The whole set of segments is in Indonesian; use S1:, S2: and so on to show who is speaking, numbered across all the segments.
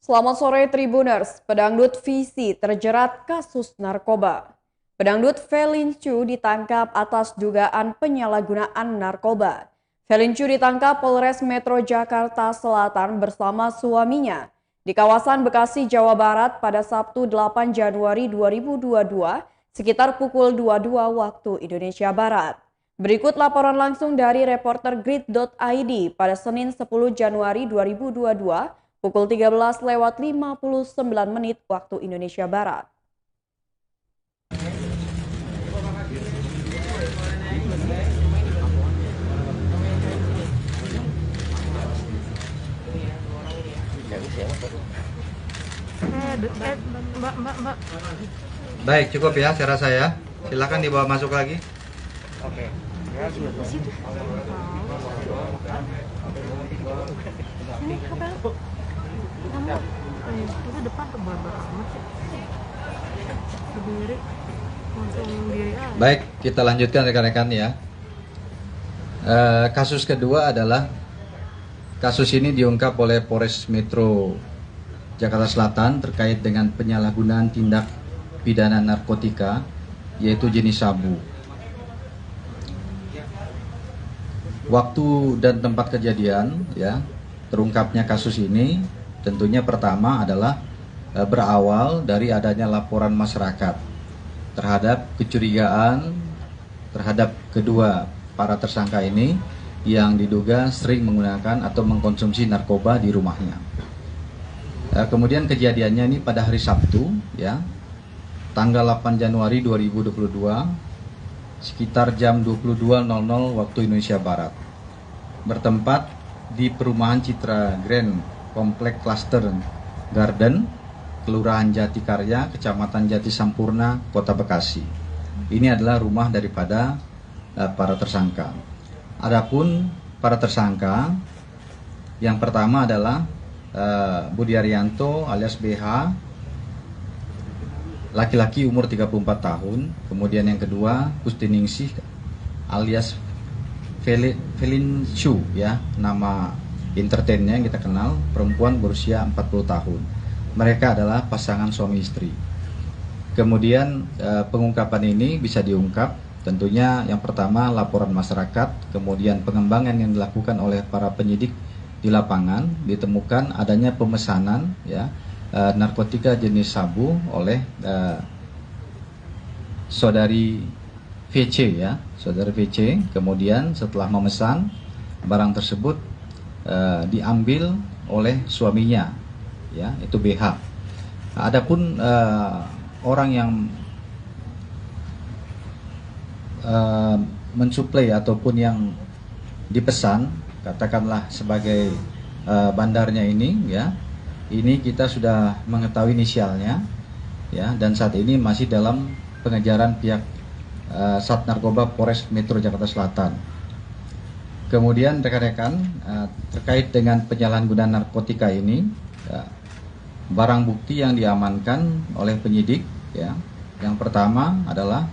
S1: Selamat sore Tribuners, pedangdut Visi terjerat kasus narkoba. Pedangdut Felin Chu ditangkap atas dugaan penyalahgunaan narkoba. Felin Chu ditangkap Polres Metro Jakarta Selatan bersama suaminya di kawasan Bekasi, Jawa Barat pada Sabtu 8 Januari 2022 sekitar pukul 22 waktu Indonesia Barat. Berikut laporan langsung dari reporter Grid.id pada Senin 10 Januari 2022 pukul 13:59 waktu Indonesia Barat.
S2: Mbak.
S3: Baik, cukup ya, saya rasa ya. Silakan dibawa masuk lagi.
S2: Oke. Ini apa? Kamu itu depan tebar-tebar amat sih. Berdiri, langsung diri aja.
S3: Baik, kita lanjutkan rekan-rekan ya. Kasus kedua adalah kasus ini diungkap oleh Polres Metro Jakarta Selatan terkait dengan penyalahgunaan tindak pidana narkotika yaitu jenis sabu. Waktu dan tempat kejadian ya terungkapnya kasus ini tentunya pertama adalah berawal dari adanya laporan masyarakat terhadap kecurigaan terhadap kedua para tersangka ini yang diduga sering menggunakan atau mengkonsumsi narkoba di rumahnya. Kemudian kejadiannya ini pada hari Sabtu ya, tanggal 8 Januari 2022 sekitar jam 22.00 waktu Indonesia Barat. Bertempat di perumahan Citra Grand Komplek Cluster Garden, Kelurahan Jatikarya, Kecamatan Jati Sampurna, Kota Bekasi. Ini adalah rumah daripada para tersangka. Adapun para tersangka yang pertama adalah Budi Arianto alias BH, laki-laki umur 34 tahun. Kemudian yang kedua Kustiningsih alias Felin Chu ya, nama entertainnya yang kita kenal, perempuan berusia 40 tahun. Mereka adalah pasangan suami istri. Kemudian pengungkapan ini bisa diungkap tentunya yang pertama laporan masyarakat, kemudian pengembangan yang dilakukan oleh para penyidik di lapangan, ditemukan adanya pemesanan ya narkotika jenis sabu oleh saudari VC ya, saudari VC. Kemudian setelah memesan barang tersebut diambil oleh suaminya ya, itu BH. Adapun orang yang mensuplai ataupun yang dipesan katakanlah sebagai bandarnya ini ya, ini kita sudah mengetahui inisialnya ya, dan saat ini masih dalam pengejaran pihak Sat Narkoba Polres Metro Jakarta Selatan. Kemudian rekan-rekan terkait dengan penyalahgunaan narkotika ini barang bukti yang diamankan oleh penyidik ya, yang pertama adalah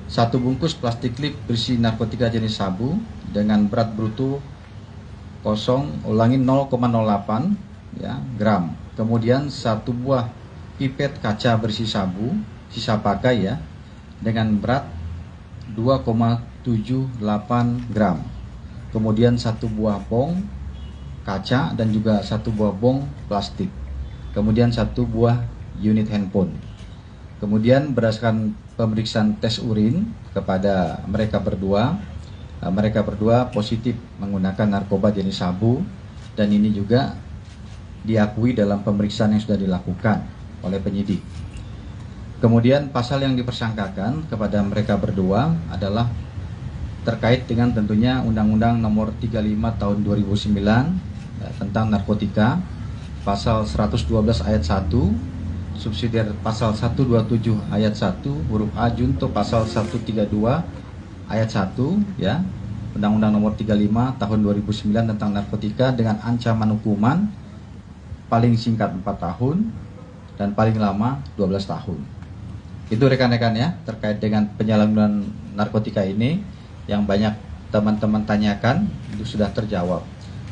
S3: satu bungkus plastik klip berisi narkotika jenis sabu dengan berat bruto 0,08 ya, gram. Kemudian satu buah pipet kaca berisi sabu sisa pakai ya, dengan berat 2,78 gram. Kemudian satu buah bong kaca dan juga satu buah bong plastik. Kemudian satu buah unit handphone. Kemudian berdasarkan pemeriksaan tes urin kepada mereka berdua positif menggunakan narkoba jenis sabu, dan ini juga diakui dalam pemeriksaan yang sudah dilakukan oleh penyidik. Kemudian pasal yang dipersangkakan kepada mereka berdua adalah terkait dengan tentunya Undang-Undang Nomor 35 Tahun 2009 tentang narkotika, pasal 112 ayat 1, subsidiar pasal 127 ayat 1 huruf A junto pasal 132 ayat 1 ya, Undang-Undang Nomor 35 Tahun 2009 tentang narkotika dengan ancaman hukuman paling singkat 4 tahun dan paling lama 12 tahun. Itu rekan-rekan ya terkait dengan penyalahgunaan narkotika ini yang banyak teman-teman tanyakan, itu sudah terjawab.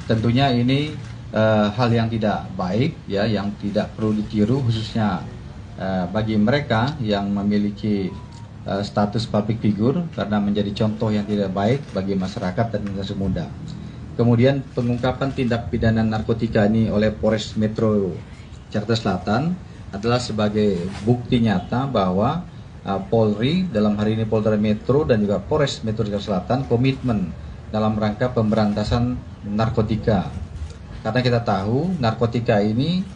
S3: Tentunya ini hal yang tidak baik, ya, yang tidak perlu ditiru, khususnya bagi mereka yang memiliki status public figure, karena menjadi contoh yang tidak baik bagi masyarakat dan generasi muda. Kemudian pengungkapan tindak pidana narkotika ini oleh Polres Metro Jakarta Selatan adalah sebagai bukti nyata bahwa Polri, dalam hari ini Polda Metro dan juga Polres Metro Jakarta Selatan, komitmen dalam rangka pemberantasan narkotika. Karena kita tahu narkotika ini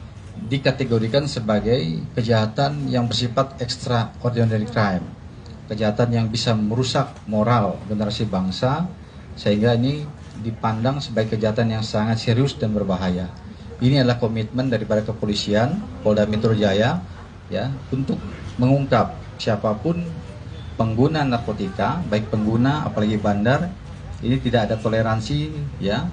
S3: dikategorikan sebagai kejahatan yang bersifat extraordinary crime, kejahatan yang bisa merusak moral generasi bangsa, sehingga ini dipandang sebagai kejahatan yang sangat serius dan berbahaya. Ini adalah komitmen daripada kepolisian Polda Metro Jaya, ya, untuk mengungkap siapapun pengguna narkotika, baik pengguna apalagi bandar. Ini tidak ada toleransi, ya.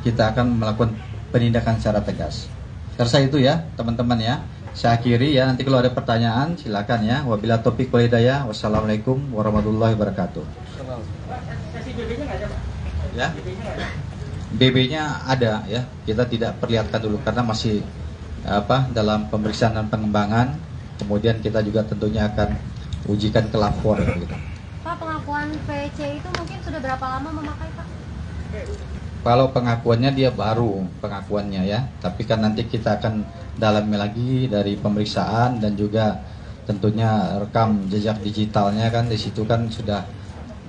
S3: Kita akan melakukan penindakan secara tegas. Saya rasa itu ya teman-teman ya. Saya akhiri ya, nanti kalau ada pertanyaan silakan ya. Wabillahi taufiq wal hidayah. Wassalamualaikum warahmatullahi wabarakatuh. Ya. BB-nya ada ya. Kita tidak perlihatkan dulu karena masih dalam pemeriksaan dan pengembangan. Kemudian kita juga tentunya akan ujikan ke lapor gitu.
S4: Pak, pengakuan VC itu mungkin sudah berapa lama memakai, Pak?
S3: Kalau pengakuannya dia baru pengakuannya ya, tapi kan nanti kita akan dalami lagi dari pemeriksaan dan juga tentunya rekam jejak digitalnya kan, di situ kan sudah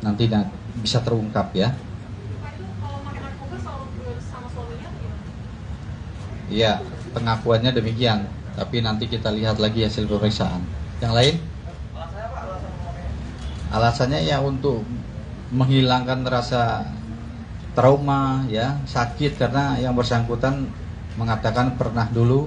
S3: nanti bisa terungkap ya. Iya, pengakuannya demikian, tapi nanti kita lihat lagi hasil pemeriksaan. Yang lain? Alasannya ya untuk menghilangkan rasa trauma ya, sakit, karena yang bersangkutan mengatakan pernah dulu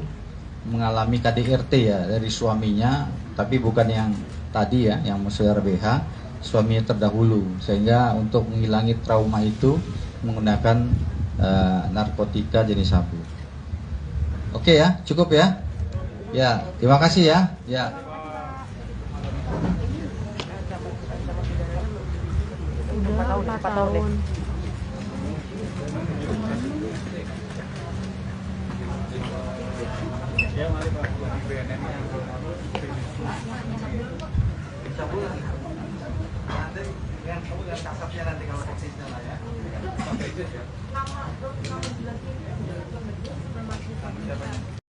S3: mengalami KDRT ya dari suaminya, tapi bukan yang tadi ya, yang saudara BH, suaminya terdahulu, sehingga untuk menghilangi trauma itu menggunakan narkotika jenis sabu. Oke ya, cukup ya. Ya, terima kasih ya. Ya.
S2: Udah 4 tahun.
S3: Nanti